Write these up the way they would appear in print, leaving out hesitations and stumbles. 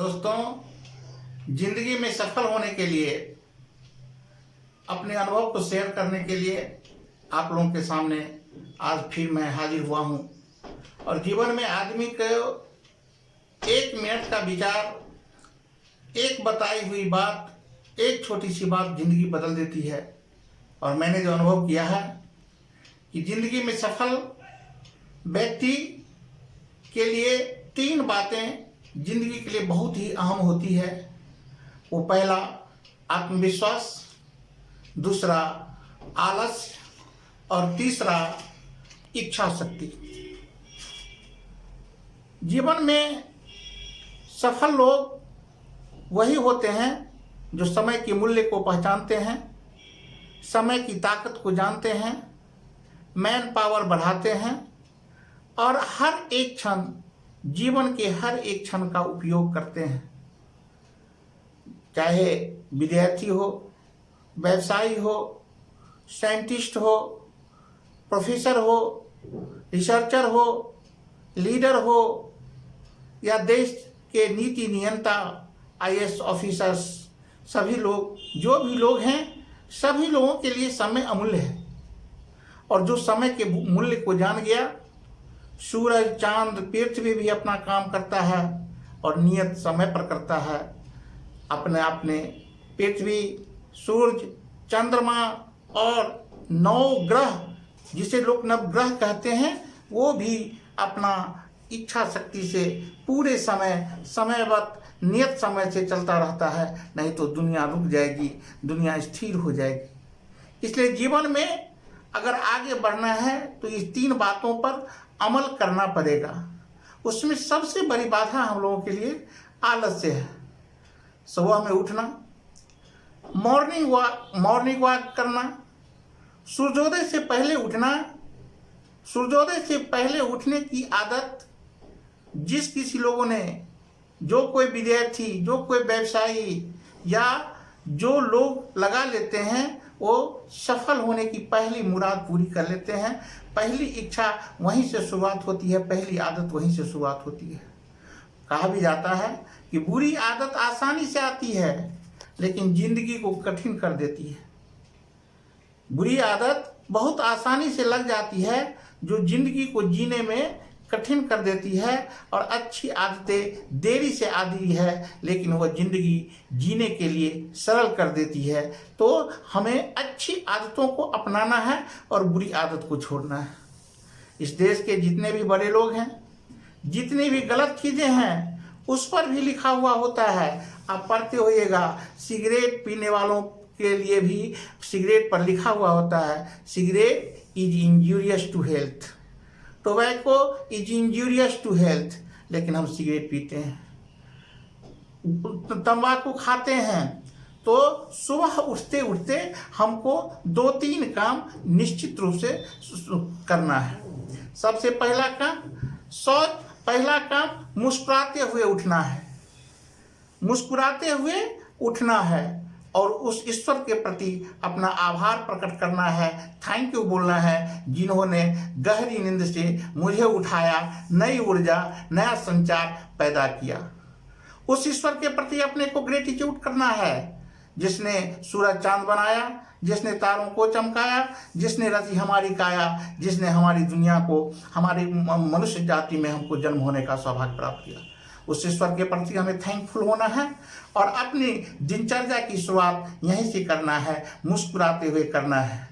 दोस्तों, जिंदगी में सफल होने के लिए, अपने अनुभव को शेयर करने के लिए आप लोगों के सामने आज फिर मैं हाजिर हुआ हूँ। और जीवन में आदमी को 1 मिनट का विचार, एक बताई हुई बात, एक छोटी सी बात जिंदगी बदल देती है। और मैंने जो अनुभव किया है कि जिंदगी में सफल व्यक्ति के लिए 3 बातें जिंदगी के लिए बहुत ही अहम होती है। वो पहला आत्मविश्वास, दूसरा आलस्य और तीसरा इच्छा शक्ति। जीवन में सफल लोग वही होते हैं जो समय के मूल्य को पहचानते हैं, समय की ताकत को जानते हैं, मैन पावर बढ़ाते हैं और हर एक क्षण, जीवन के हर एक क्षण का उपयोग करते हैं। चाहे विद्यार्थी हो, व्यवसायी हो, साइंटिस्ट हो, प्रोफेसर हो, रिसर्चर हो, लीडर हो या देश के नीति नियंता, आईएएस ऑफिसर्स, सभी लोग, जो भी लोग हैं, सभी लोगों के लिए समय अमूल्य है। और जो समय के मूल्य को जान गया, सूरज, चांद, पृथ्वी भी अपना काम करता है और नियत समय पर करता है। अपने अपने पृथ्वी, सूरज, चंद्रमा और 9 ग्रह, जिसे लोग नवग्रह कहते हैं, वो भी अपना इच्छा शक्ति से पूरे समयवत नियत समय से चलता रहता है। नहीं तो दुनिया रुक जाएगी, दुनिया स्थिर हो जाएगी। इसलिए जीवन में अगर आगे बढ़ना है तो इस 3 बातों पर अमल करना पड़ेगा। उसमें सबसे बड़ी बाधा हम लोगों के लिए आलस्य है। सुबह में उठना, मॉर्निंग वॉक करना, सूर्योदय से पहले उठना। सूर्योदय से पहले उठने की आदत जिस किसी लोगों ने, जो कोई विद्यार्थी, जो कोई व्यवसायी या जो लोग लगा लेते हैं, वो सफल होने की पहली मुराद पूरी कर लेते हैं। पहली इच्छा वहीं से शुरुआत होती है, पहली आदत वहीं से शुरुआत होती है। कहा भी जाता है कि बुरी आदत आसानी से आती है लेकिन जिंदगी को कठिन कर देती है। बुरी आदत बहुत आसानी से लग जाती है जो जिंदगी को जीने में कठिन कर देती है। और अच्छी आदतें देरी से आती है लेकिन वह जिंदगी जीने के लिए सरल कर देती है। तो हमें अच्छी आदतों को अपनाना है और बुरी आदत को छोड़ना है। इस देश के जितने भी बड़े लोग हैं, जितनी भी गलत चीज़ें हैं, उस पर भी लिखा हुआ होता है। आप पढ़ते होइएगा, सिगरेट पीने वालों के लिए भी सिगरेट पर लिखा हुआ होता है, cigarette is injurious to health, tobacco is injurious to health. लेकिन हम सिगरेट पीते हैं, तंबाकू खाते हैं। तो सुबह उठते उठते हमको 2-3 काम निश्चित रूप से करना है। सबसे पहला काम पहला काम मुस्कुराते हुए उठना है। मुस्कुराते हुए उठना है और उस ईश्वर के प्रति अपना आभार प्रकट करना है, थैंक यू बोलना है, जिन्होंने गहरी नींद से मुझे उठाया, नई ऊर्जा, नया संचार पैदा किया। उस ईश्वर के प्रति अपने को ग्रेटिट्यूड करना है, जिसने सूरज चांद बनाया, जिसने तारों को चमकाया, जिसने रची हमारी काया, जिसने हमारी दुनिया को, हमारी मनुष्य जाति में हमको जन्म होने का सौभाग्य प्राप्त किया। उस ईश्वर के प्रति हमें थैंकफुल होना है और अपनी दिनचर्या की शुरुआत यहीं से करना है, मुस्कुराते हुए करना है।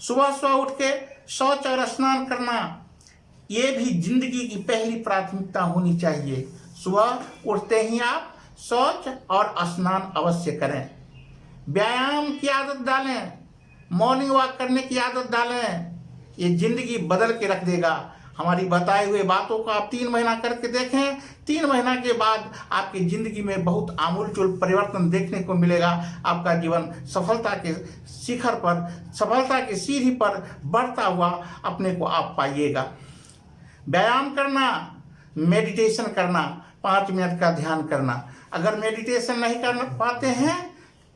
सुबह उठ के शौच और स्नान करना, ये भी जिंदगी की पहली प्राथमिकता होनी चाहिए। सुबह उठते ही आप शौच और स्नान अवश्य करें। व्यायाम की आदत डालें, मॉर्निंग वॉक करने की आदत डालें। ये जिंदगी बदल के रख देगा। हमारी बताए हुए बातों को आप 3 महीना करके देखें, 3 महीना के बाद आपकी ज़िंदगी में बहुत आमूलचूल परिवर्तन देखने को मिलेगा। आपका जीवन सफलता के शिखर पर, सफलता की सीढ़ी पर बढ़ता हुआ अपने को आप पाइएगा। व्यायाम करना, मेडिटेशन करना, 5 मिनट का ध्यान करना। अगर मेडिटेशन नहीं कर पाते हैं,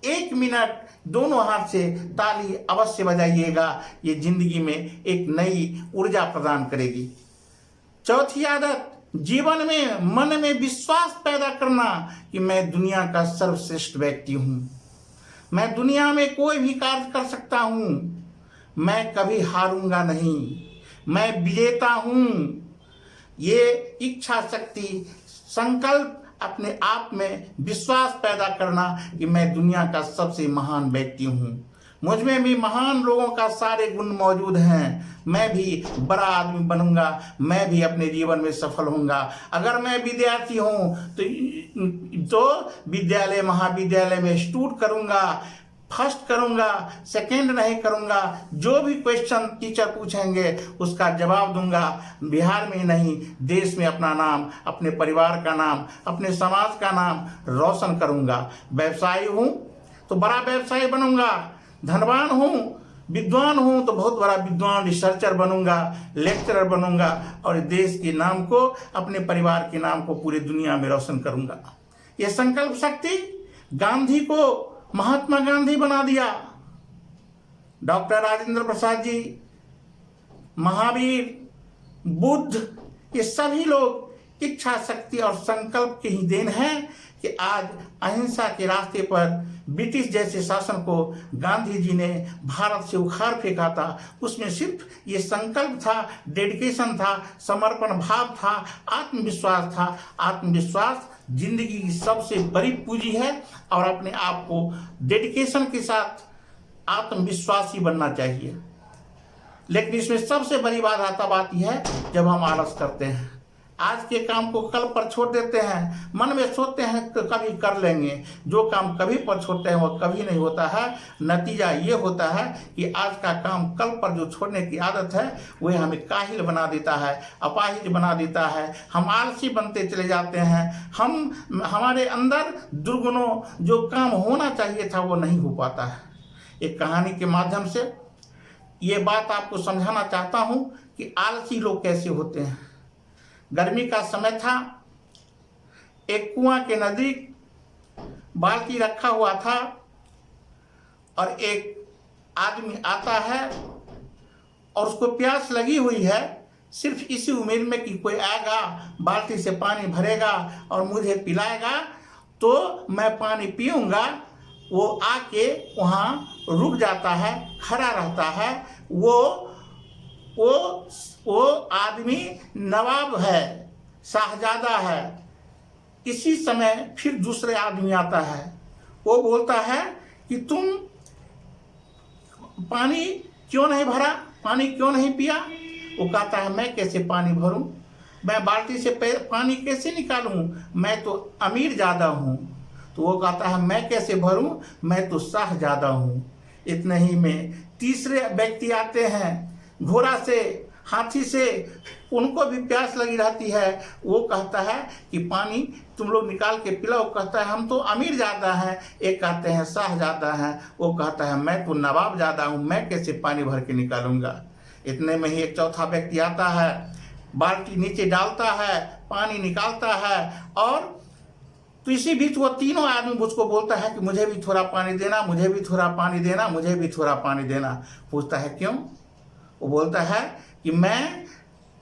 1 मिनट दोनों हाथ से ताली अवश्य बजाइएगा। ये जिंदगी में एक नई ऊर्जा प्रदान करेगी। चौथी आदत, जीवन में मन में विश्वास पैदा करना कि मैं दुनिया का सर्वश्रेष्ठ व्यक्ति हूँ, मैं दुनिया में कोई भी कार्य कर सकता हूँ, मैं कभी हारूंगा नहीं, मैं विजेता हूँ। ये इच्छा शक्ति, संकल्प, अपने आप में विश्वास पैदा करना कि मैं दुनिया का सबसे महान व्यक्ति हूँ, मुझ में भी महान लोगों का सारे गुण मौजूद हैं, मैं भी बड़ा आदमी बनूंगा, मैं भी अपने जीवन में सफल होऊंगा। अगर मैं विद्यार्थी हूँ तो विद्यालय महाविद्यालय में स्टूड करूंगा, फर्स्ट करूंगा, सेकंड नहीं करूंगा, जो भी क्वेश्चन टीचर पूछेंगे उसका जवाब दूंगा। बिहार में नहीं, देश में अपना नाम, अपने परिवार का नाम, अपने समाज का नाम रोशन करूंगा। व्यवसायी हूँ तो बड़ा व्यवसायी बनूंगा, धनवान हूँ, विद्वान हूँ तो बहुत बड़ा विद्वान रिसर्चर बनूंगा, लेक्चरर बनूंगा और देश के नाम को, अपने परिवार के नाम को पूरी दुनिया में रोशन करूंगा। ये संकल्प शक्ति गांधी को महात्मा गांधी बना दिया, डॉक्टर राजेंद्र प्रसाद जी, महावीर, बुद्ध, ये सभी लोग इच्छा शक्ति और संकल्प की ही देन है कि आज अहिंसा के रास्ते पर ब्रिटिश जैसे शासन को गांधी जी ने भारत से उखाड़ फेंका था। उसमें सिर्फ ये संकल्प था, डेडिकेशन था, समर्पण भाव था, आत्मविश्वास था। आत्मविश्वास जिंदगी की सबसे बड़ी पूंजी है और अपने आप को डेडिकेशन के साथ आत्मविश्वासी बनना चाहिए। लेकिन इसमें सबसे बड़ी बात यह है जब हम आलस करते हैं, आज के काम को कल पर छोड़ देते हैं, मन में सोचते हैं कि कभी कर लेंगे, जो काम कभी पर छोड़ते हैं वो कभी नहीं होता है। नतीजा ये होता है कि आज का काम कल पर जो छोड़ने की आदत है वह हमें काहिल बना देता है, अपाहिज बना देता है, हम आलसी बनते चले जाते हैं, हमारे अंदर दुर्गुणों जो काम होना चाहिए था वो नहीं हो पाता है। एक कहानी के माध्यम से ये बात आपको समझाना चाहता हूँ कि आलसी लोग कैसे होते हैं। गर्मी का समय था, एक कुआं के नजदीक बाल्टी रखा हुआ था और एक आदमी आता है और उसको प्यास लगी हुई है, सिर्फ इसी उम्मीद में कि कोई आएगा, बाल्टी से पानी भरेगा और मुझे पिलाएगा तो मैं पानी पीऊँगा। वो आके वहाँ रुक जाता है, खड़ा रहता है। वो आदमी नवाब है, शाहजादा है। इसी समय फिर दूसरे आदमी आता है, वो बोलता है कि तुम पानी क्यों नहीं भरा, पानी क्यों नहीं पिया। वो कहता है मैं कैसे पानी भरूं, मैं बाल्टी से पानी कैसे निकालूं, मैं तो अमीर ज़्यादा हूं। तो वो कहता है मैं कैसे भरूं, मैं तो शाहजादा हूं। इतने ही में तीसरे व्यक्ति आते हैं, घोड़ा से, हाथी से, उनको भी प्यास लगी रहती है। वो कहता है कि पानी तुम लोग निकाल के पिलाओ। कहता है हम तो अमीर ज़्यादा हैं। एक कहते हैं शाहजादा हैं, वो कहता है मैं तो नवाब ज़्यादा हूँ, मैं कैसे पानी भर के निकालूंगा। इतने में ही एक चौथा व्यक्ति आता है, बाल्टी नीचे डालता है, पानी निकालता है और तो इसी बीच वो तीनों आदमी मुझको बोलता है कि मुझे भी थोड़ा पानी देना, मुझे भी थोड़ा पानी देना, मुझे भी थोड़ा पानी देना। पूछता है क्यों। वो बोलता है कि मैं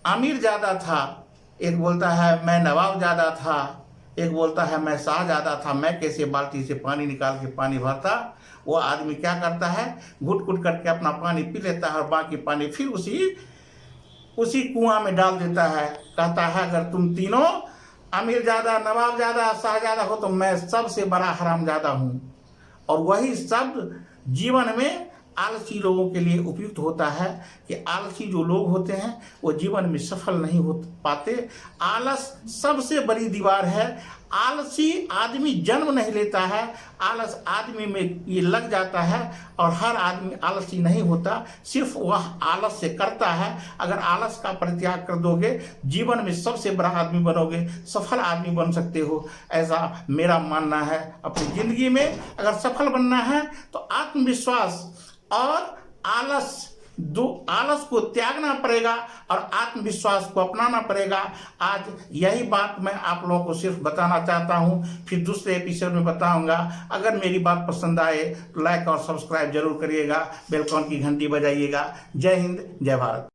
अमीर ज़्यादा था, एक बोलता है मैं नवाब ज़्यादा था, एक बोलता है मैं शाहज़ादा था, मैं कैसे बाल्टी से पानी निकाल के पानी भरता। वो आदमी क्या करता है, घुट घुट करके अपना पानी पी लेता है और बाकी पानी फिर उसी कुआं में डाल देता है। कहता है अगर तुम तीनों अमीर ज़्यादा, नवाब ज़्यादा, शाहज़ादा हो तो मैं सबसे बड़ा हरामज़्यादा हूँ। और वही शब्द जीवन में आलसी लोगों के लिए उपयुक्त होता है कि आलसी जो लोग होते हैं वो जीवन में सफल नहीं हो पाते। आलस सबसे बड़ी दीवार है। आलसी आदमी जन्म नहीं लेता है, आलस आदमी में ये लग जाता है और हर आदमी आलसी नहीं होता, सिर्फ वह आलस से करता है। अगर आलस का परित्याग कर दोगे जीवन में सबसे बड़ा आदमी बनोगे, सफल आदमी बन सकते हो, ऐसा मेरा मानना है। अपनी जिंदगी में अगर सफल बनना है तो आत्मविश्वास और आलस को त्यागना पड़ेगा और आत्मविश्वास को अपनाना पड़ेगा। आज यही बात मैं आप लोगों को सिर्फ बताना चाहता हूँ, फिर दूसरे एपिसोड में बताऊंगा। अगर मेरी बात पसंद आए तो लाइक और सब्सक्राइब जरूर करिएगा, बेल आइकन की घंटी बजाइएगा। जय हिंद, जय भारत।